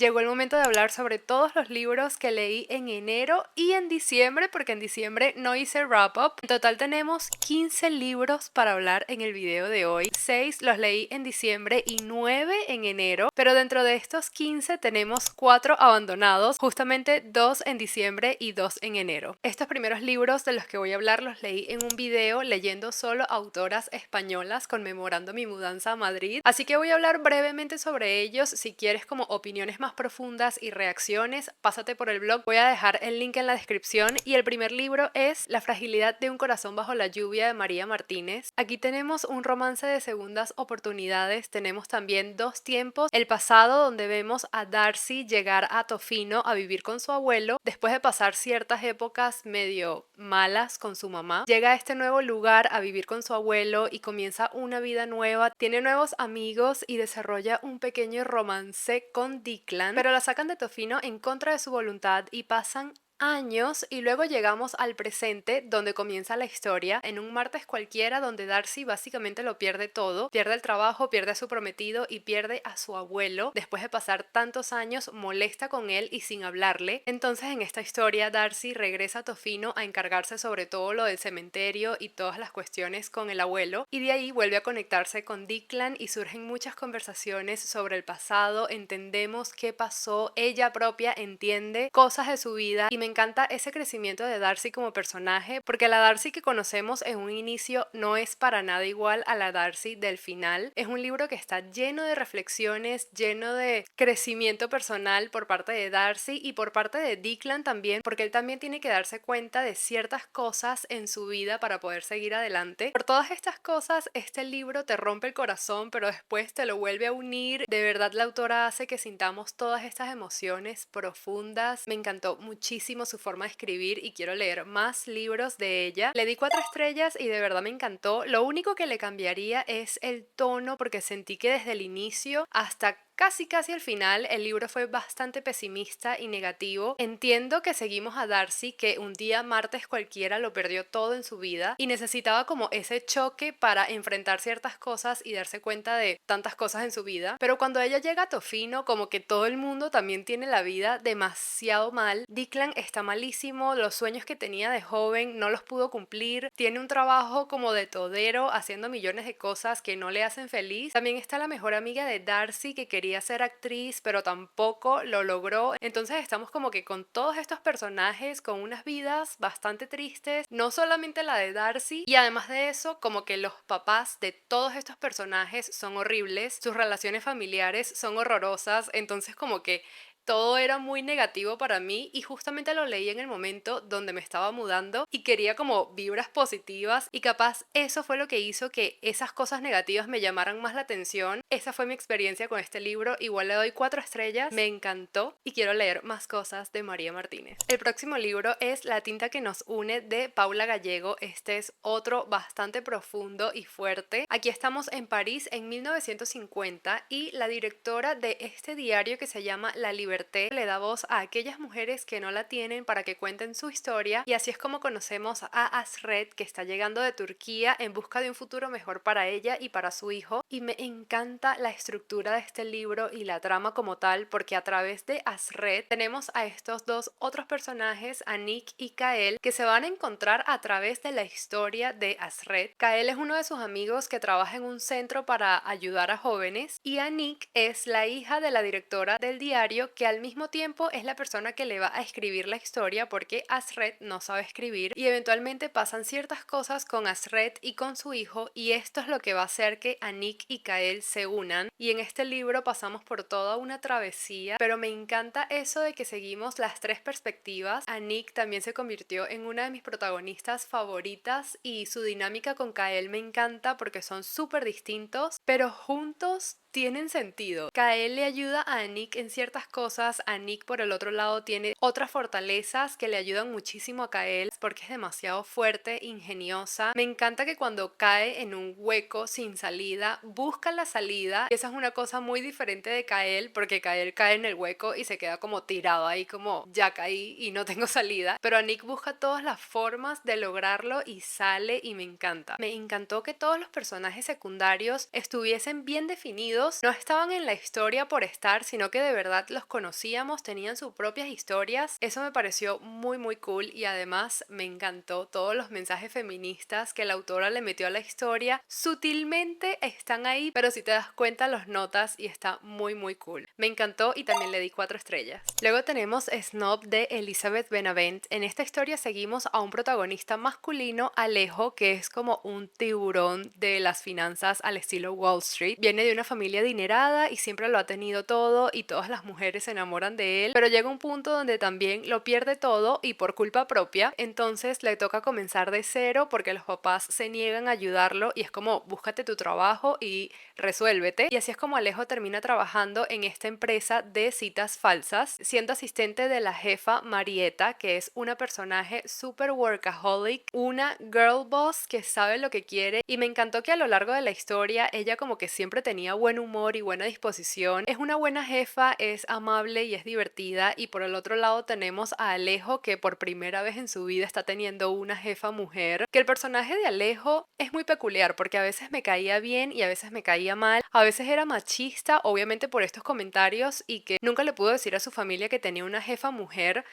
Llegó el momento de hablar sobre todos los libros que leí en enero y en diciembre, porque en diciembre no hice wrap-up. En total tenemos 15 libros para hablar en el video de hoy. 6 los leí en diciembre y 9 en enero, pero dentro de estos 15 tenemos 4 abandonados, justamente 2 en diciembre y 2 en enero. Estos primeros libros de los que voy a hablar los leí en un video leyendo solo autoras españolas conmemorando mi mudanza a Madrid, así que voy a hablar brevemente sobre ellos. Si quieres como opiniones más profundas y reacciones, pásate por el blog, voy a dejar el link en la descripción. Y el primer libro es La fragilidad de un corazón bajo la lluvia de María Martínez. Aquí tenemos un romance de segundas oportunidades, tenemos también dos tiempos, el pasado donde vemos a Darcy llegar a Tofino a vivir con su abuelo después de pasar ciertas épocas medio malas con su mamá, llega a este nuevo lugar a vivir con su abuelo y comienza una vida nueva, tiene nuevos amigos y desarrolla un pequeño romance con Declan, pero la sacan de Tofino en contra de su voluntad y pasan años y luego llegamos al presente donde comienza la historia en un martes cualquiera donde Darcy básicamente lo pierde todo, pierde el trabajo, pierde a su prometido y pierde a su abuelo después de pasar tantos años molesta con él y sin hablarle. Entonces en esta historia Darcy regresa a Tofino a encargarse sobre todo lo del cementerio y todas las cuestiones con el abuelo, y de ahí vuelve a conectarse con Declan y surgen muchas conversaciones sobre el pasado, entendemos qué pasó, ella propia entiende cosas de su vida y me encanta ese crecimiento de Darcy como personaje, porque la Darcy que conocemos en un inicio no es para nada igual a la Darcy del final. Es un libro que está lleno de reflexiones, lleno de crecimiento personal por parte de Darcy y por parte de Declan también, porque él también tiene que darse cuenta de ciertas cosas en su vida para poder seguir adelante. Por todas estas cosas, este libro te rompe el corazón, pero después te lo vuelve a unir. De verdad, la autora hace que sintamos todas estas emociones profundas. Me encantó muchísimo su forma de escribir y quiero leer más libros de ella. Le di 4 estrellas y de verdad me encantó. Lo único que le cambiaría es el tono, porque sentí que desde el inicio hasta casi al final el libro fue bastante pesimista y negativo. Entiendo que seguimos a Darcy que un día martes cualquiera lo perdió todo en su vida y necesitaba como ese choque para enfrentar ciertas cosas y darse cuenta de tantas cosas en su vida, pero cuando ella llega a Tofino como que todo el mundo también tiene la vida demasiado mal. Declan está malísimo, los sueños que tenía de joven no los pudo cumplir, tiene un trabajo como de todero haciendo millones de cosas que no le hacen feliz. También está la mejor amiga de Darcy que quería ser actriz pero tampoco lo logró. Entonces estamos como que con todos estos personajes con unas vidas bastante tristes, no solamente la de Darcy, y además de eso como que los papás de todos estos personajes son horribles, sus relaciones familiares son horrorosas, entonces como que todo era muy negativo para mí y justamente lo leí en el momento donde me estaba mudando y quería como vibras positivas y capaz eso fue lo que hizo que esas cosas negativas me llamaran más la atención. Esa fue mi experiencia con este libro, igual le doy 4 estrellas, me encantó y quiero leer más cosas de María Martínez. El próximo libro es La tinta que nos une de Paula Gallego. Este es otro bastante profundo y fuerte. Aquí estamos en París en 1950 y la directora de este diario que se llama La Libertad le da voz a aquellas mujeres que no la tienen para que cuenten su historia, y así es como conocemos a Asret, que está llegando de Turquía en busca de un futuro mejor para ella y para su hijo, y me encanta la estructura de este libro y la trama como tal, porque a través de Asret tenemos a estos dos otros personajes, a Nick y Kael, que se van a encontrar a través de la historia de Asret. Kael es uno de sus amigos que trabaja en un centro para ayudar a jóvenes, y a Nick es la hija de la directora del diario, que al mismo tiempo es la persona que le va a escribir la historia porque Asret no sabe escribir, y eventualmente pasan ciertas cosas con Asret y con su hijo, y esto es lo que va a hacer que Nick y Kael se unan. Y en este libro pasamos por toda una travesía, pero me encanta eso de que seguimos las tres perspectivas. Nick también se convirtió en una de mis protagonistas favoritas y su dinámica con Kael me encanta porque son súper distintos, pero juntos tienen sentido. Kael le ayuda a Nick en ciertas cosas, a Nick por el otro lado tiene otras fortalezas que le ayudan muchísimo a Kael porque es demasiado fuerte, ingeniosa. Me encanta que cuando cae en un hueco sin salida, busca la salida, y esa es una cosa muy diferente de Kael, porque Kael cae en el hueco y se queda como tirado ahí como ya caí y no tengo salida, pero Nick busca todas las formas de lograrlo y sale, y me encanta. Me encantó que todos los personajes secundarios estuviesen bien definidos libros no estaban en la historia por estar, sino que de verdad los conocíamos, tenían sus propias historias. Eso me pareció muy cool y además me encantó todos los mensajes feministas que la autora le metió a la historia. Sutilmente están ahí, pero si te das cuenta los notas y está muy cool. Me encantó y también le di 4 estrellas. Luego tenemos Snob de Elizabeth Benavent. En esta historia seguimos a un protagonista masculino, Alejo, que es como un tiburón de las finanzas al estilo Wall Street. Viene de una familia adinerada y siempre lo ha tenido todo y todas las mujeres se enamoran de él, pero llega un punto donde también lo pierde todo y por culpa propia, entonces le toca comenzar de cero porque los papás se niegan a ayudarlo y es como búscate tu trabajo y resuélvete. Y así es como Alejo termina trabajando en esta empresa de citas falsas, siendo asistente de la jefa Marieta, que es una personaje super workaholic, una girl boss que sabe lo que quiere, y me encantó que a lo largo de la historia ella como que siempre tenía buen humor y buena disposición. Es una buena jefa, es amable y es divertida, y por el otro lado tenemos a Alejo, que por primera vez en su vida está teniendo una jefa mujer, que el personaje de Alejo es muy peculiar porque a veces me caía bien y a veces me caía mal, a veces era machista, obviamente por estos comentarios, y que nunca le pudo decir a su familia que tenía una jefa mujer.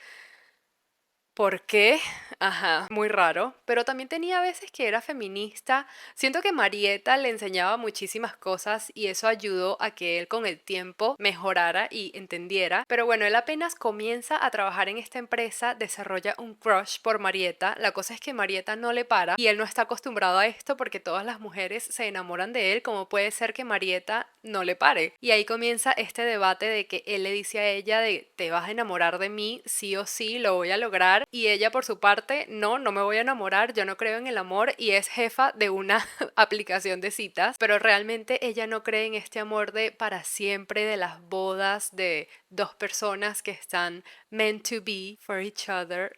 ¿Por qué? Ajá, muy raro. Pero también tenía veces que era feminista. Siento que Marieta le enseñaba muchísimas cosas y eso ayudó a que él con el tiempo mejorara y entendiera. Pero bueno, él apenas comienza a trabajar en esta empresa, desarrolla un crush por Marieta. La cosa es que Marieta no le para y él no está acostumbrado a esto porque todas las mujeres se enamoran de él. ¿Cómo puede ser que Marieta no le pare? Y ahí comienza este debate de que él le dice a ella de te vas a enamorar de mí, sí o sí, lo voy a lograr. Y ella por su parte, no me voy a enamorar, yo no creo en el amor, y es jefa de una aplicación de citas, pero realmente ella no cree en este amor de para siempre, de las bodas de dos personas que están meant to be for each other.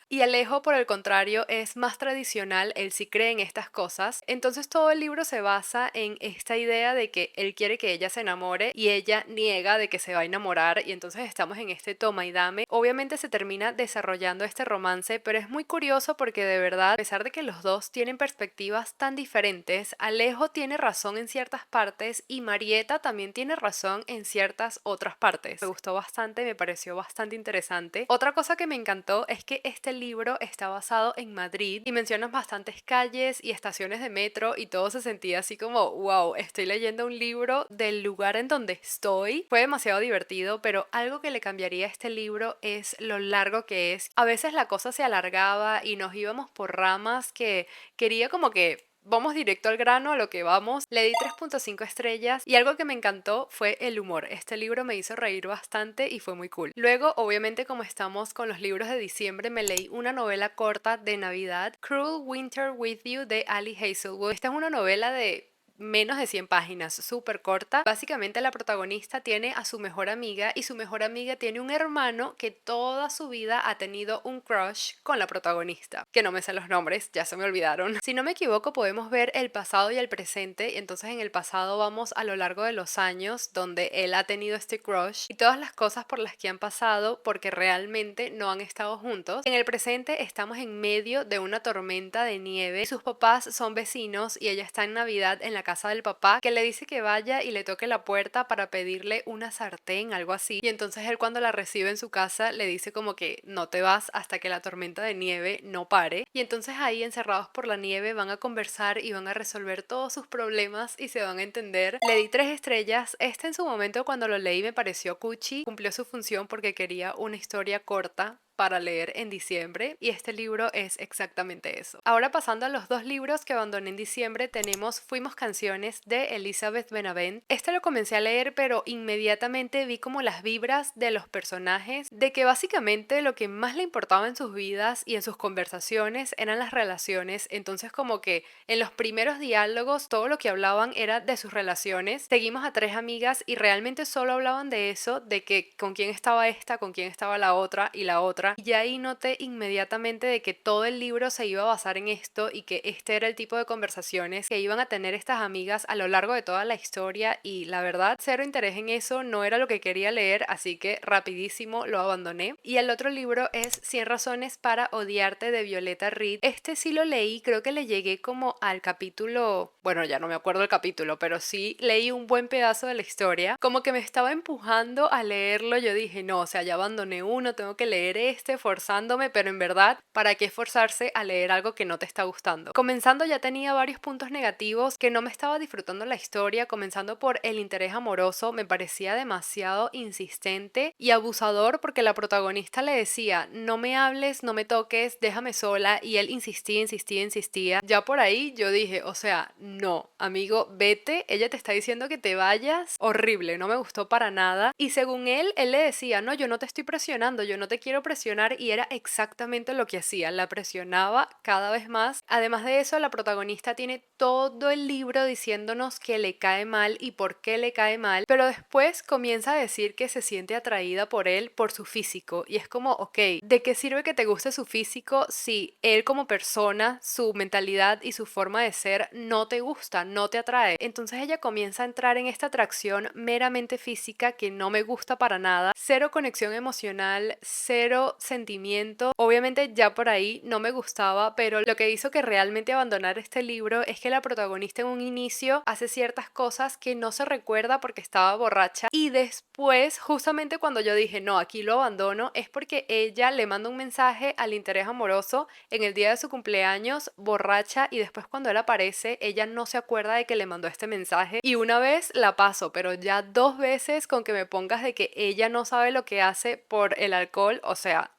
Y Alejo, por el contrario, es más tradicional, él sí cree en estas cosas. Entonces todo el libro se basa en esta idea de que él quiere que ella se enamore y ella niega de que se va a enamorar, y entonces estamos en este toma y dame. Obviamente se termina desarrollando este romance, pero es muy curioso porque de verdad, a pesar de que los dos tienen perspectivas tan diferentes, Alejo tiene razón en ciertas partes y Marieta también tiene razón en ciertas otras partes. Me gustó bastante, me pareció bastante interesante. Otra cosa que me encantó es que este libro está basado en Madrid y mencionan bastantes calles y estaciones de metro y todo se sentía así como wow, estoy leyendo un libro del lugar en donde estoy. Fue demasiado divertido, pero algo que le cambiaría a este libro es lo largo que es. A veces la cosa se alargaba y nos íbamos por ramas que quería como que vamos directo al grano, a lo que vamos. Le di 3.5 estrellas y algo que me encantó fue el humor. Este libro me hizo reír bastante y fue muy cool. Luego, obviamente, como estamos con los libros de diciembre, me leí una novela corta de Navidad, Cruel Winter with You, de Ali Hazelwood. Esta es una novela de menos de 100 páginas, súper corta. Básicamente la protagonista tiene a su mejor amiga y su mejor amiga tiene un hermano que toda su vida ha tenido un crush con la protagonista, que no me sé los nombres, ya se me olvidaron. Si no me equivoco, podemos ver el pasado y el presente, y entonces en el pasado vamos a lo largo de los años donde él ha tenido este crush y todas las cosas por las que han pasado porque realmente no han estado juntos. En el presente estamos en medio de una tormenta de nieve y sus papás son vecinos y ella está en Navidad en la casa del papá, que le dice que vaya y le toque la puerta para pedirle una sartén, algo así, y entonces él cuando la recibe en su casa le dice como que no te vas hasta que la tormenta de nieve no pare, y entonces ahí encerrados por la nieve van a conversar y van a resolver todos sus problemas y se van a entender. Le di 3 estrellas. Este en su momento cuando lo leí me pareció cuchi, cumplió su función porque quería una historia corta para leer en diciembre y este libro es exactamente eso. Ahora pasando a los 2 libros que abandoné en diciembre, tenemos Fuimos Canciones de Elizabeth Benavent. Este lo comencé a leer pero inmediatamente vi como las vibras de los personajes, de que básicamente lo que más le importaba en sus vidas y en sus conversaciones eran las relaciones, entonces como que en los primeros diálogos todo lo que hablaban era de sus relaciones. Seguimos a 3 amigas y realmente solo hablaban de eso, de que con quién estaba esta, con quién estaba la otra y la otra, otra. Y ya ahí noté inmediatamente de que todo el libro se iba a basar en esto y que este era el tipo de conversaciones que iban a tener estas amigas a lo largo de toda la historia, y la verdad, cero interés en eso, no era lo que quería leer, así que rapidísimo lo abandoné. Y el otro libro es 100 razones para odiarte de Violeta Reed. Este sí lo leí, creo que le llegué como al capítulo, bueno, ya no me acuerdo el capítulo, pero sí leí un buen pedazo de la historia, como que me estaba empujando a leerlo. Yo dije, no, o sea, ya abandoné uno, tengo que leer este, forzándome, pero en verdad, ¿para qué forzarse a leer algo que no te está gustando? Comenzando ya tenía varios puntos negativos, que no me estaba disfrutando la historia, comenzando por el interés amoroso, me parecía demasiado insistente y abusador, porque la protagonista le decía, no me hables, no me toques, déjame sola, y él insistía, insistía, insistía. Ya por ahí yo dije, o sea, no, amigo, vete, ella te está diciendo que te vayas, horrible, no me gustó para nada. Y según él le decía, no, yo no te estoy presionando, yo no te quiero presionar, y era exactamente lo que hacía, la presionaba cada vez más. Además de eso, la protagonista tiene todo el libro diciéndonos que le cae mal y por qué le cae mal, pero después comienza a decir que se siente atraída por él por su físico, y es como, ok, ¿de qué sirve que te guste su físico si él como persona, su mentalidad y su forma de ser no te gusta, no te atrae? Entonces ella comienza a entrar en esta atracción meramente física que no me gusta para nada, cero conexión emocional, cero sentimiento. Obviamente ya por ahí no me gustaba, pero lo que hizo que realmente abandonar este libro es que la protagonista en un inicio hace ciertas cosas que no se recuerda porque estaba borracha, y después, justamente cuando yo dije no, aquí lo abandono, es porque ella le manda un mensaje al interés amoroso en el día de su cumpleaños borracha, y después cuando él aparece ella no se acuerda de que le mandó este mensaje. Y una vez la paso, pero ya dos veces con que me pongas de que ella no sabe lo que hace por el alcohol, o sea,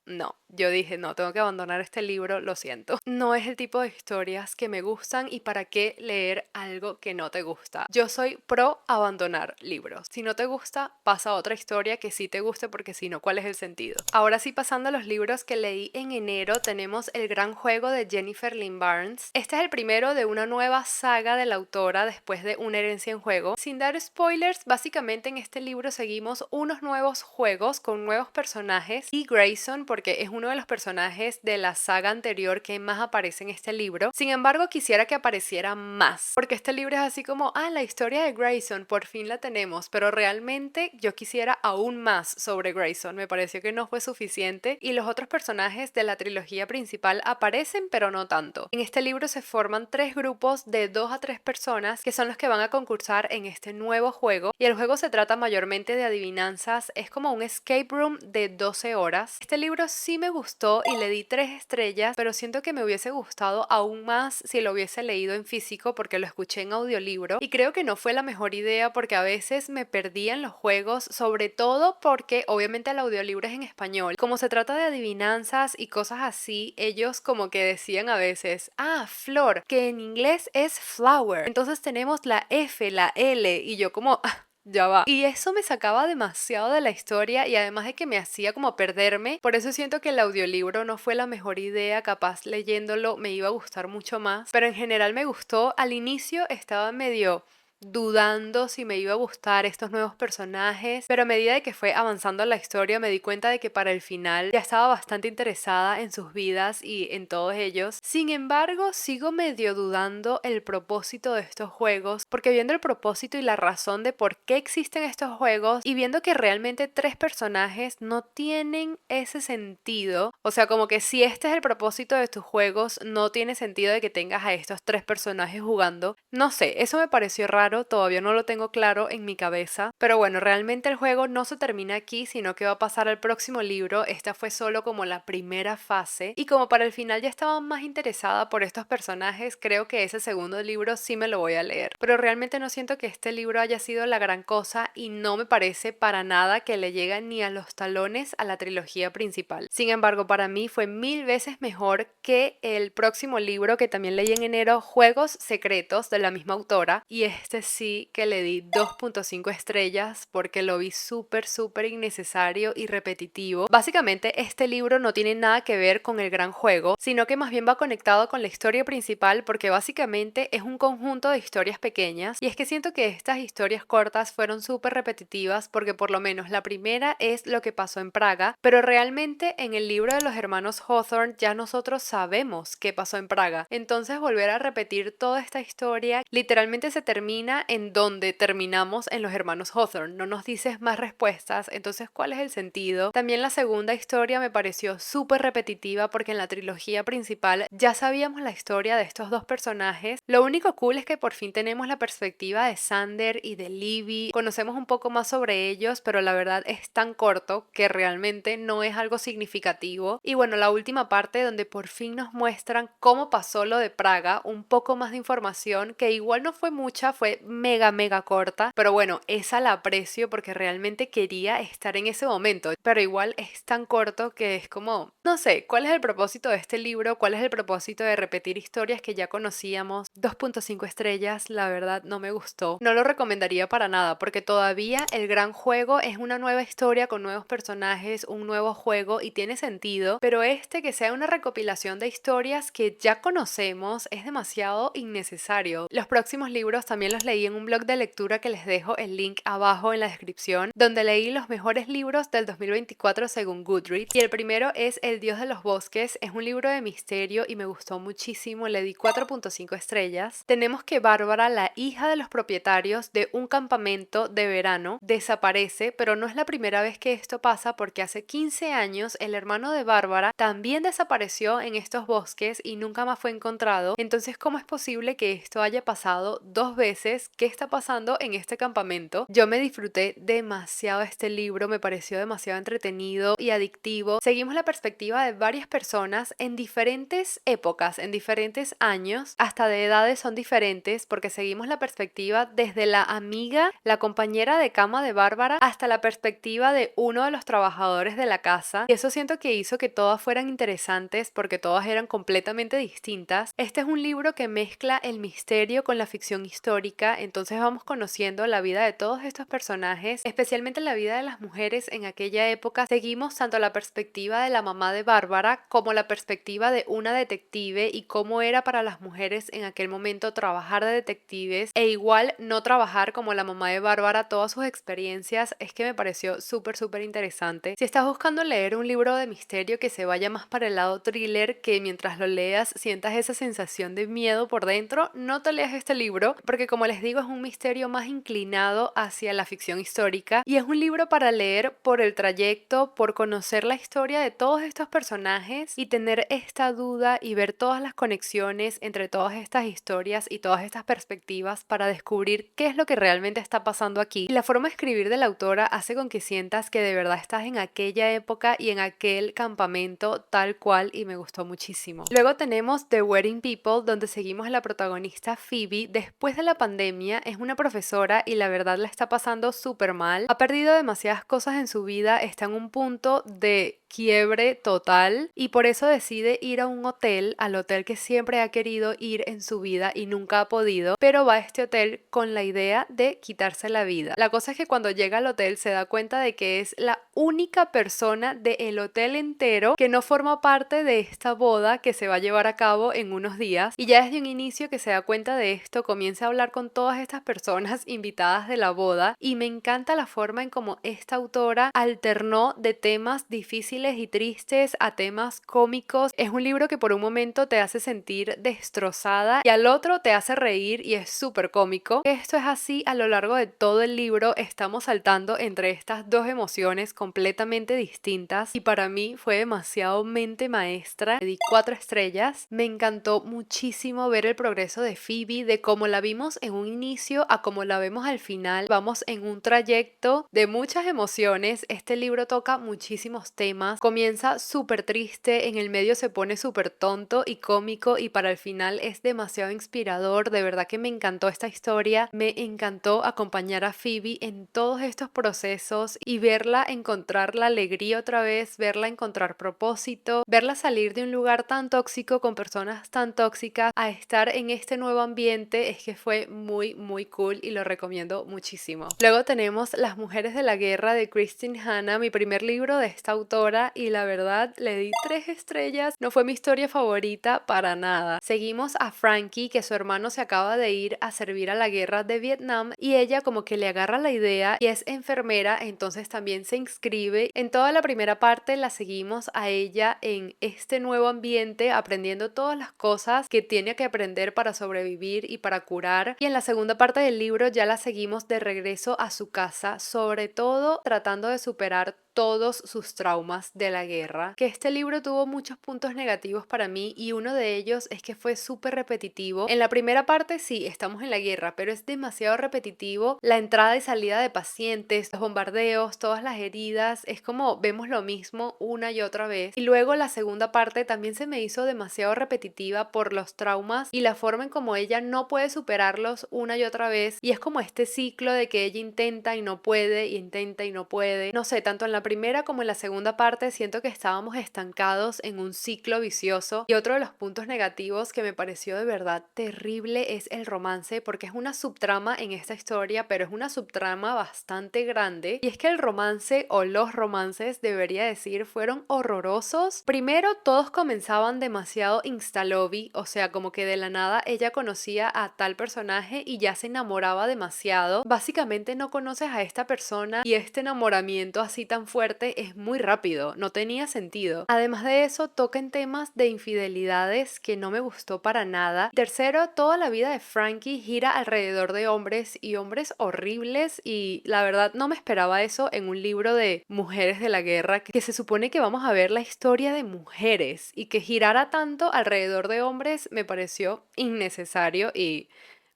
no, yo dije, no, tengo que abandonar este libro, lo siento. No es el tipo de historias que me gustan, y para qué leer algo que no te gusta. Yo soy pro abandonar libros. Si no te gusta, pasa a otra historia que sí te guste, porque si no, ¿cuál es el sentido? Ahora sí, pasando a los libros que leí en enero, tenemos El gran juego de Jennifer Lynn Barnes. Este es el primero de una nueva saga de la autora después de Una herencia en juego. Sin dar spoilers, básicamente en este libro seguimos unos nuevos juegos con nuevos personajes, y Grayson, porque es uno de los personajes de la saga anterior que más aparece en este libro. Sin embargo, quisiera que apareciera más, porque este libro es así como, la historia de Grayson, por fin la tenemos, pero realmente yo quisiera aún más sobre Grayson. Me pareció que no fue suficiente, y los otros personajes de la trilogía principal aparecen, pero no tanto. En este libro se forman tres grupos de 2 a 3 personas que son los que van a concursar en este nuevo juego, y el juego se trata mayormente de adivinanzas, es como un escape room de 12 horas. Este libro sí me gustó y le di 3 estrellas, pero siento que me hubiese gustado aún más si lo hubiese leído en físico, porque lo escuché en audiolibro, y creo que no fue la mejor idea porque a veces me perdía en los juegos, sobre todo porque obviamente el audiolibro es en español. Como se trata de adivinanzas y cosas así, ellos como que decían a veces, flor, que en inglés es flower, entonces tenemos la F, la L, y yo como, ya va. Y eso me sacaba demasiado de la historia, y además de que me hacía como perderme. Por eso siento que el audiolibro no fue la mejor idea, capaz leyéndolo me iba a gustar mucho más. Pero en general me gustó. Al inicio estaba medio dudando si me iba a gustar estos nuevos personajes, pero a medida de que fue avanzando la historia me di cuenta de que para el final ya estaba bastante interesada en sus vidas y en todos ellos. Sin embargo, sigo medio dudando el propósito de estos juegos, porque viendo el propósito y la razón de por qué existen estos juegos, y viendo que realmente 3 personajes no tienen ese sentido, o sea, como que si este es el propósito de tus juegos, no tiene sentido de que tengas a estos 3 personajes jugando. No sé, eso me pareció raro, todavía no lo tengo claro en mi cabeza, pero bueno, realmente el juego no se termina aquí, sino que va a pasar al próximo libro. Esta fue solo como la primera fase, y como para el final ya estaba más interesada por estos personajes, creo que ese segundo libro sí me lo voy a leer, pero realmente no siento que este libro haya sido la gran cosa, y no me parece para nada que le llega ni a los talones a la trilogía principal. Sin embargo, para mí fue 1000 veces mejor que el próximo libro que también leí en enero, Juegos Secretos, de la misma autora, y este este sí que le di 2.5 estrellas porque lo vi súper innecesario y repetitivo. Básicamente este libro no tiene nada que ver con el gran juego, sino que más bien va conectado con la historia principal porque básicamente es un conjunto de historias pequeñas, y es que siento que estas historias cortas fueron súper repetitivas porque por lo menos la primera es lo que pasó en Praga, pero realmente en el libro de los hermanos Hawthorne ya nosotros sabemos qué pasó en Praga. Entonces volver a repetir toda esta historia literalmente se termina en donde terminamos en los hermanos Hawthorne. No nos dices más respuestas, entonces ¿cuál es el sentido? También la segunda historia me pareció súper repetitiva porque en la trilogía principal ya sabíamos la historia de estos dos personajes. Lo único cool es que por fin tenemos la perspectiva de Xander y de Libby. Conocemos un poco más sobre ellos, pero la verdad es tan corto que realmente no es algo significativo. Y bueno, la última parte donde por fin nos muestran cómo pasó lo de Praga, un poco más de información que igual no fue mucha, fue mega corta, pero bueno, esa la aprecio porque realmente quería estar en ese momento, pero igual es tan corto que es como, no sé, ¿cuál es el propósito de este libro? ¿Cuál es el propósito de repetir historias que ya conocíamos? 2.5 estrellas, la verdad no me gustó, no lo recomendaría para nada porque todavía el gran juego es una nueva historia con nuevos personajes, un nuevo juego y tiene sentido, pero este que sea una recopilación de historias que ya conocemos es demasiado innecesario. Los próximos libros también los leí en un blog de lectura que les dejo el link abajo en la descripción, donde leí los mejores libros del 2024 según Goodreads, y el primero es El Dios de los Bosques. Es un libro de misterio y me gustó muchísimo, le di 4.5 estrellas. Tenemos que Bárbara, la hija de los propietarios de un campamento de verano, desaparece, pero no es la primera vez que esto pasa porque hace 15 años el hermano de Bárbara también desapareció en estos bosques y nunca más fue encontrado. Entonces, ¿cómo es posible que esto haya pasado dos veces? ¿Qué está pasando en este campamento? Yo me disfruté demasiado este libro, me pareció demasiado entretenido y adictivo. Seguimos la perspectiva de varias personas en diferentes épocas, en diferentes años, hasta de edades son diferentes porque seguimos la perspectiva desde la amiga, la compañera de cama de Bárbara, hasta la perspectiva de uno de los trabajadores de la casa, y eso siento que hizo que todas fueran interesantes porque todas eran completamente distintas. Este es un libro que mezcla el misterio con la ficción histórica, entonces vamos conociendo la vida de todos estos personajes, especialmente la vida de las mujeres en aquella época. Seguimos tanto la perspectiva de la mamá de Bárbara como la perspectiva de una detective y cómo era para las mujeres en aquel momento trabajar de detectives e igual no trabajar como la mamá de Bárbara, todas sus experiencias. Es que me pareció súper interesante. Si estás buscando leer un libro de misterio que se vaya más para el lado thriller, que mientras lo leas sientas esa sensación de miedo por dentro, no te leas este libro porque, como les digo, es un misterio más inclinado hacia la ficción histórica y es un libro para leer por el trayecto, por conocer la historia de todos estos personajes y tener esta duda y ver todas las conexiones entre todas estas historias y todas estas perspectivas para descubrir qué es lo que realmente está pasando aquí. Y la forma de escribir de la autora hace con que sientas que de verdad estás en aquella época y en aquel campamento tal cual, y me gustó muchísimo. Luego tenemos The Wedding People, donde seguimos a la protagonista Phoebe. Después de la pandemia es una profesora y la verdad la está pasando súper mal. Ha perdido demasiadas cosas en su vida, está en un punto de quiebre total y por eso decide ir a un hotel, al hotel que siempre ha querido ir en su vida y nunca ha podido, pero va a este hotel con la idea de quitarse la vida. La cosa es que cuando llega al hotel se da cuenta de que es la única persona del hotel entero que no forma parte de esta boda que se va a llevar a cabo en unos días, y ya desde un inicio que se da cuenta de esto comienza a hablar con todas estas personas invitadas de la boda, y me encanta la forma en cómo esta autora alternó de temas difíciles y tristes a temas cómicos. Es un libro que por un momento te hace sentir destrozada y al otro te hace reír y es súper cómico. Esto es así a lo largo de todo el libro, estamos saltando entre estas dos emociones completamente distintas y para mí fue demasiado mente maestra. Le di 4 estrellas. Me encantó muchísimo ver el progreso de Phoebe, de cómo la vimos en un inicio a cómo la vemos al final. Vamos en un trayecto de muchas emociones. Este libro toca muchísimos temas. Comienza súper triste, en el medio se pone súper tonto y cómico y para el final es demasiado inspirador. De verdad que me encantó esta historia, me encantó acompañar a Phoebe en todos estos procesos y verla encontrar la alegría otra vez, verla encontrar propósito, verla salir de un lugar tan tóxico con personas tan tóxicas a estar en este nuevo ambiente. Es que fue muy muy cool y lo recomiendo muchísimo. Luego tenemos Las mujeres de la guerra de Christine Hanna, mi primer libro de esta autora, y la verdad le di 3 estrellas. No fue mi historia favorita para nada. Seguimos a Frankie, que su hermano se acaba de ir a servir a la guerra de Vietnam y ella como que le agarra la idea y es enfermera, entonces también se inscribe. En toda la primera parte la seguimos a ella en este nuevo ambiente, aprendiendo todas las cosas que tiene que aprender para sobrevivir y para curar. Y en la segunda parte del libro ya la seguimos de regreso a su casa, sobre todo tratando de superar todos sus traumas de la guerra. Que este libro tuvo muchos puntos negativos para mí y uno de ellos es que fue súper repetitivo. En la primera parte sí, estamos en la guerra, pero es demasiado repetitivo la entrada y salida de pacientes, los bombardeos, todas las heridas, es como vemos lo mismo una y otra vez. Y luego la segunda parte también se me hizo demasiado repetitiva por los traumas y la forma en como ella no puede superarlos una y otra vez, y es como este ciclo de que ella intenta y no puede, y intenta y no puede. No sé, tanto en la primera como en la segunda parte siento que estábamos estancados en un ciclo vicioso. Y otro de los puntos negativos que me pareció de verdad terrible es el romance, porque es una subtrama en esta historia, pero es una subtrama bastante grande. Y es que el romance o los romances, debería decir, fueron horrorosos. Primero, todos comenzaban demasiado insta-lobby, o sea, como que de la nada ella conocía a tal personaje y ya se enamoraba demasiado. Básicamente no conoces a esta persona y este enamoramiento así tan fuerte es muy rápido, no tenía sentido. Además de eso, toca en temas de infidelidades que no me gustó para nada. Tercero, toda la vida de Frankie gira alrededor de hombres y hombres horribles, y la verdad no me esperaba eso en un libro de mujeres de la guerra, que se supone que vamos a ver la historia de mujeres, y que girara tanto alrededor de hombres me pareció innecesario y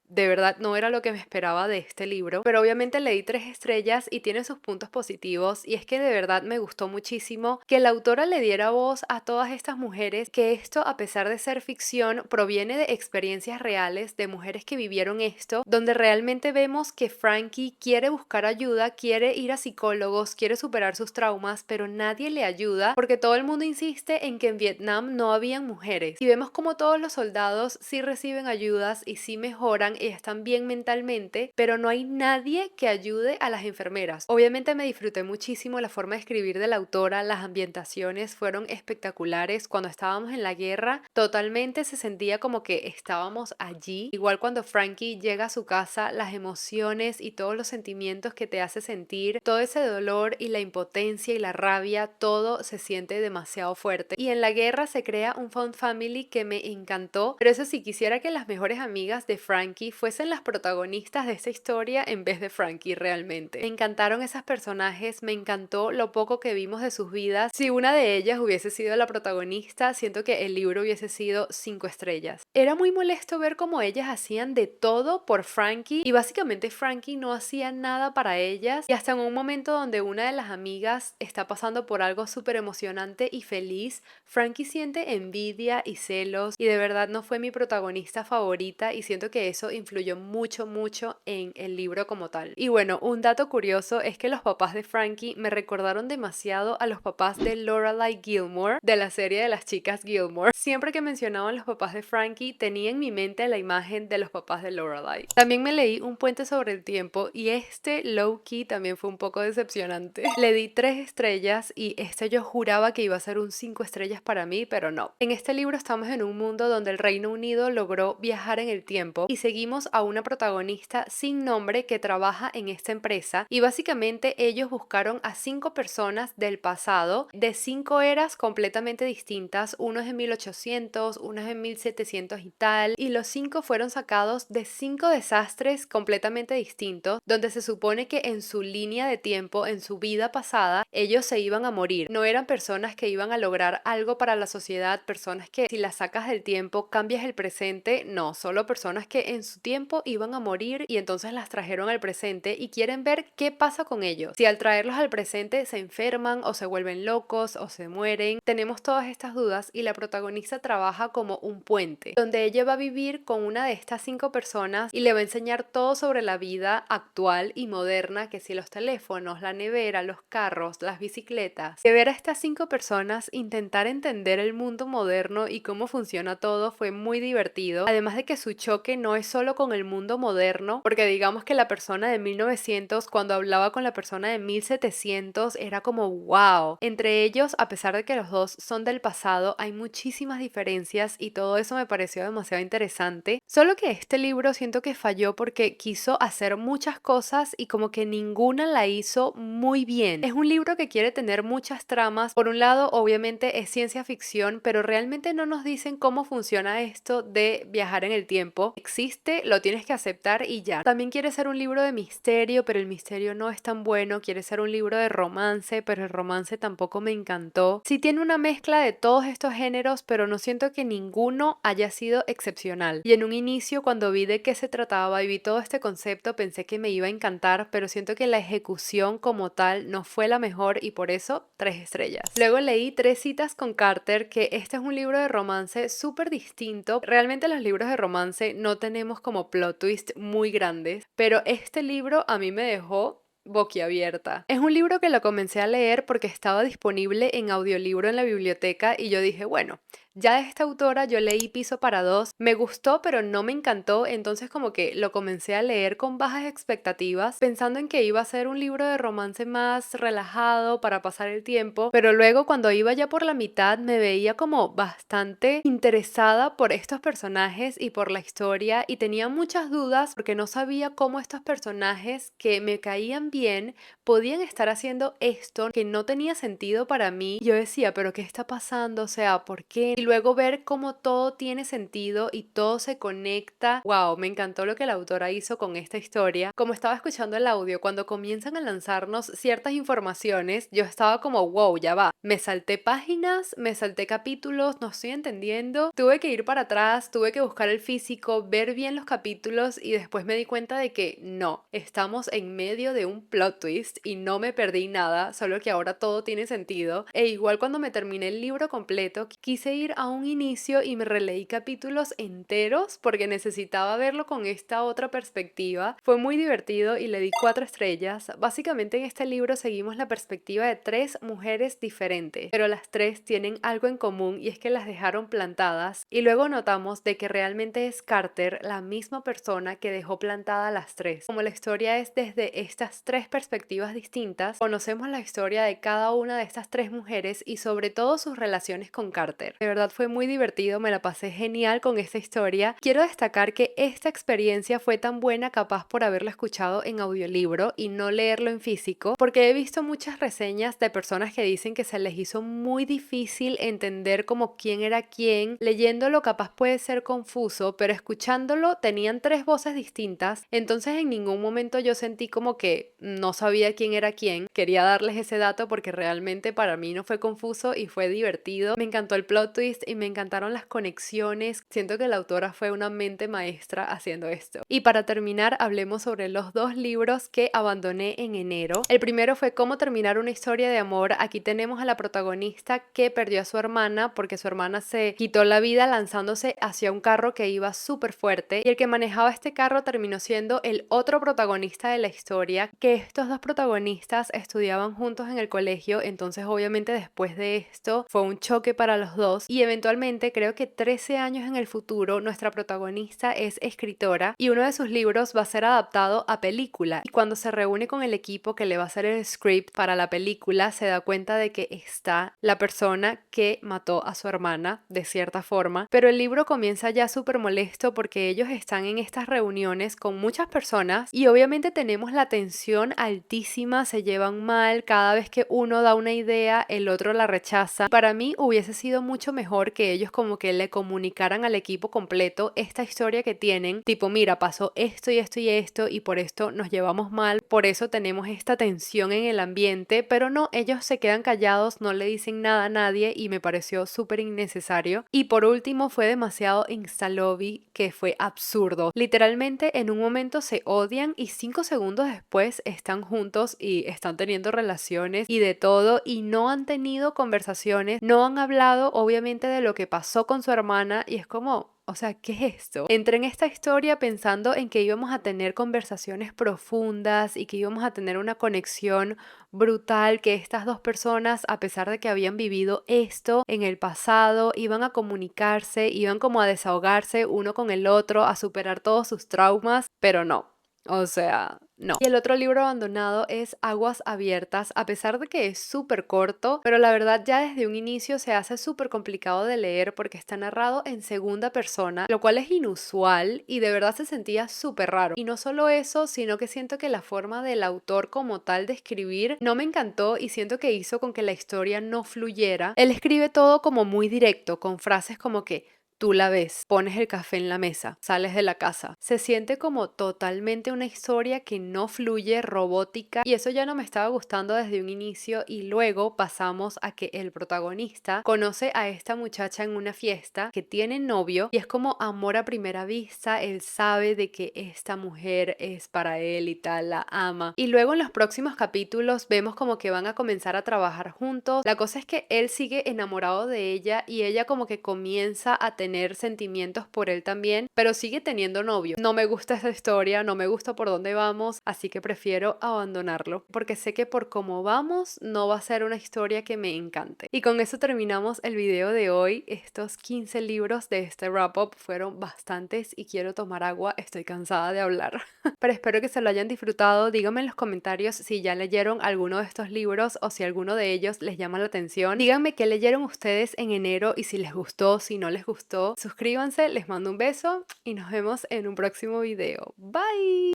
de verdad no era lo que me esperaba de este libro, pero obviamente le di 3 estrellas y tiene sus puntos positivos, y es que de verdad me gustó muchísimo que la autora le diera voz a todas estas mujeres, que esto, a pesar de ser ficción, proviene de experiencias reales de mujeres que vivieron esto, donde realmente vemos que Frankie quiere buscar ayuda, quiere ir a psicólogos, quiere superar sus traumas, pero nadie le ayuda porque todo el mundo insiste en que en Vietnam no habían mujeres, y vemos como todos los soldados sí reciben ayudas y sí mejoran y están bien mentalmente, pero no hay nadie que ayude a las enfermeras. Obviamente me disfruté muchísimo la forma de escribir de la autora, las ambientaciones fueron espectaculares. Cuando estábamos en la guerra, totalmente se sentía como que estábamos allí. Igual cuando Frankie llega a su casa, las emociones y todos los sentimientos que te hace sentir, todo ese dolor y la impotencia y la rabia, todo se siente demasiado fuerte. Y en la guerra se crea un found family que me encantó, pero eso sí, quisiera que las mejores amigas de Frankie fuesen las protagonistas de esta historia en vez de Frankie realmente. Me encantaron esas personajes, me encantó lo poco que vimos de sus vidas. Si una de ellas hubiese sido la protagonista, siento que el libro hubiese sido 5 estrellas. Era muy molesto ver cómo ellas hacían de todo por Frankie y básicamente Frankie no hacía nada para ellas, y hasta en un momento donde una de las amigas está pasando por algo súper emocionante y feliz, Frankie siente envidia y celos, y de verdad no fue mi protagonista favorita, y siento que eso influyó mucho en el libro como tal. Y bueno, un dato curioso es que los papás de Frankie me recordaron demasiado a los papás de Lorelai Gilmore de la serie de las chicas Gilmore. Siempre que mencionaban los papás de Frankie tenía en mi mente la imagen de los papás de Lorelai. También me leí Un puente sobre el tiempo y este low key también fue un poco decepcionante. Le di 3 estrellas y este yo juraba que iba a ser un 5 estrellas para mí, pero no. En este libro estamos en un mundo donde el Reino Unido logró viajar en el tiempo y seguimos a una protagonista sin nombre que trabaja en esta empresa, y básicamente ellos buscaron a 5 personas del pasado de 5 eras completamente distintas. Uno es en 1800, uno es en 1700 y tal, y los 5 fueron sacados de 5 desastres completamente distintos, donde se supone que en su línea de tiempo, en su vida pasada, ellos se iban a morir. No eran personas que iban a lograr algo para la sociedad, personas que si las sacas del tiempo cambias el presente, no, solo personas que en su tiempo iban a morir y entonces las trajeron al presente y quieren ver qué pasa con ellos. Si al traerlos al presente se enferman o se vuelven locos o se mueren. Tenemos todas estas dudas y la protagonista trabaja como un puente, donde ella va a vivir con una de estas 5 personas y le va a enseñar todo sobre la vida actual y moderna, que si los teléfonos, la nevera, los carros, las bicicletas. De ver a estas 5 personas intentar entender el mundo moderno y cómo funciona todo fue muy divertido, además de que su choque no es solo con el mundo moderno, porque digamos que la persona de 1900 cuando hablaba con la persona de 1700 era como wow. Entre ellos, a pesar de que los dos son del pasado, hay muchísimas diferencias y todo eso me pareció demasiado interesante. Solo que este libro siento que falló porque quiso hacer muchas cosas y como que ninguna la hizo muy bien. Es un libro que quiere tener muchas tramas. Por un lado, obviamente es ciencia ficción, pero realmente no nos dicen cómo funciona esto de viajar en el tiempo. Existe, lo tienes que aceptar y ya. También quiere ser un libro de misterio, pero el misterio no es tan bueno. Quiere ser un libro de romance, pero el romance tampoco me encantó. Sí tiene una mezcla de todos estos géneros, pero no siento que ninguno haya sido excepcional. Y en un inicio, cuando vi de qué se trataba y vi todo este concepto, pensé que me iba a encantar, pero siento que la ejecución como tal no fue la mejor y por eso 3 estrellas. Luego leí 3 citas con Carter, que este es un libro de romance súper distinto. Realmente los libros de romance no tenemos como plot twist muy grandes, pero este libro a mí me dejó boquiabierta. Es un libro que lo comencé a leer porque estaba disponible en audiolibro en la biblioteca y yo dije, bueno, ya de esta autora yo leí Piso para dos, me gustó pero no me encantó, entonces como que lo comencé a leer con bajas expectativas, pensando en que iba a ser un libro de romance más relajado para pasar el tiempo, pero luego cuando iba ya por la mitad me veía como bastante interesada por estos personajes y por la historia y tenía muchas dudas porque no sabía cómo estos personajes que me caían bien podían estar haciendo esto que no tenía sentido para mí. Yo decía, pero ¿qué está pasando? O sea, ¿por qué? Y luego ver cómo todo tiene sentido y todo se conecta. Wow, me encantó lo que la autora hizo con esta historia. Como estaba escuchando el audio, cuando comienzan a lanzarnos ciertas informaciones, yo estaba como, wow, ya va. Me salté páginas, me salté capítulos, no estoy entendiendo. Tuve que ir para atrás, tuve que buscar el físico, ver bien los capítulos y después me di cuenta de que no, estamos en medio de un plot twist y no me perdí nada, solo que ahora todo tiene sentido. E igual cuando me terminé el libro completo, quise ir a un inicio y me releí capítulos enteros porque necesitaba verlo con esta otra perspectiva. Fue muy divertido y le di 4 estrellas. Básicamente en este libro seguimos la perspectiva de 3 mujeres diferentes, pero las 3 tienen algo en común y es que las dejaron plantadas y luego notamos de que realmente es Carter la misma persona que dejó plantada a las 3. Como la historia es desde estas 3 perspectivas distintas, conocemos la historia de cada una de estas 3 mujeres y sobre todo sus relaciones con Carter. De verdad fue muy divertido, me la pasé genial con esta historia. Quiero destacar que esta experiencia fue tan buena capaz por haberla escuchado en audiolibro y no leerlo en físico, porque he visto muchas reseñas de personas que dicen que se les hizo muy difícil entender como quién era quién. Leyéndolo capaz puede ser confuso, pero escuchándolo tenían 3 voces distintas, entonces en ningún momento yo sentí como que no sabía quién era quién. Quería darles ese dato porque realmente para mí no fue confuso y fue divertido. Me encantó el plot twist y me encantaron las conexiones. Siento que la autora fue una mente maestra haciendo esto. Y para terminar, hablemos sobre los 2 libros que abandoné en enero. El primero fue Cómo terminar una historia de amor. Aquí tenemos a la protagonista que perdió a su hermana porque su hermana se quitó la vida lanzándose hacia un carro que iba súper fuerte y el que manejaba este carro terminó siendo el otro protagonista de la historia, que estos 2 protagonistas estudiaban juntos en el colegio, entonces obviamente después de esto fue un choque para los dos y eventualmente creo que 13 años en el futuro nuestra protagonista es escritora y uno de sus libros va a ser adaptado a película y cuando se reúne con el equipo que le va a hacer el script para la película se da cuenta de que está la persona que mató a su hermana de cierta forma, pero el libro comienza ya súper molesto porque ellos están en estas reuniones con muchas personas y obviamente tenemos la tensión altísima, se llevan mal, cada vez que uno da una idea el otro la rechaza. Para mí hubiese sido mucho mejor mejor que ellos como que le comunicaran al equipo completo esta historia que tienen, tipo, mira, pasó esto y esto y esto y por esto nos llevamos mal, por eso tenemos esta tensión en el ambiente, pero no, ellos se quedan callados, no le dicen nada a nadie y me pareció súper innecesario. Y por último fue demasiado insta-lobby, que fue absurdo. Literalmente en un momento se odian y 5 segundos después están juntos y están teniendo relaciones y de todo y no han tenido conversaciones, no han hablado obviamente de lo que pasó con su hermana y es como... O sea, ¿qué es esto? Entré en esta historia pensando en que íbamos a tener conversaciones profundas y que íbamos a tener una conexión brutal, que estas dos personas, a pesar de que habían vivido esto en el pasado, iban a comunicarse, iban como a desahogarse uno con el otro, a superar todos sus traumas, pero no. O sea, no. Y el otro libro abandonado es Aguas Abiertas, a pesar de que es súper corto, pero la verdad ya desde un inicio se hace súper complicado de leer porque está narrado en segunda persona, lo cual es inusual y de verdad se sentía súper raro. Y no solo eso, sino que siento que la forma del autor como tal de escribir no me encantó y siento que hizo con que la historia no fluyera. Él escribe todo como muy directo, con frases como que tú la ves, pones el café en la mesa, sales de la casa. Se siente como totalmente una historia que no fluye, robótica, y eso ya no me estaba gustando desde un inicio y luego pasamos a que el protagonista conoce a esta muchacha en una fiesta que tiene novio y es como amor a primera vista, él sabe de que esta mujer es para él y tal, la ama. Y luego en los próximos capítulos vemos como que van a comenzar a trabajar juntos. La cosa es que él sigue enamorado de ella y ella como que comienza a tener sentimientos por él también, pero sigue teniendo novio. No me gusta esta historia, no me gusta por dónde vamos, así que prefiero abandonarlo, porque sé que por cómo vamos no va a ser una historia que me encante. Y con eso terminamos el video de hoy. Estos 15 libros de este wrap-up fueron bastantes y quiero tomar agua, estoy cansada de hablar. Pero espero que se lo hayan disfrutado. Díganme en los comentarios si ya leyeron alguno de estos libros o si alguno de ellos les llama la atención. Díganme qué leyeron ustedes en enero y si les gustó, si no les gustó. Suscríbanse, les mando un beso y nos vemos en un próximo video. Bye.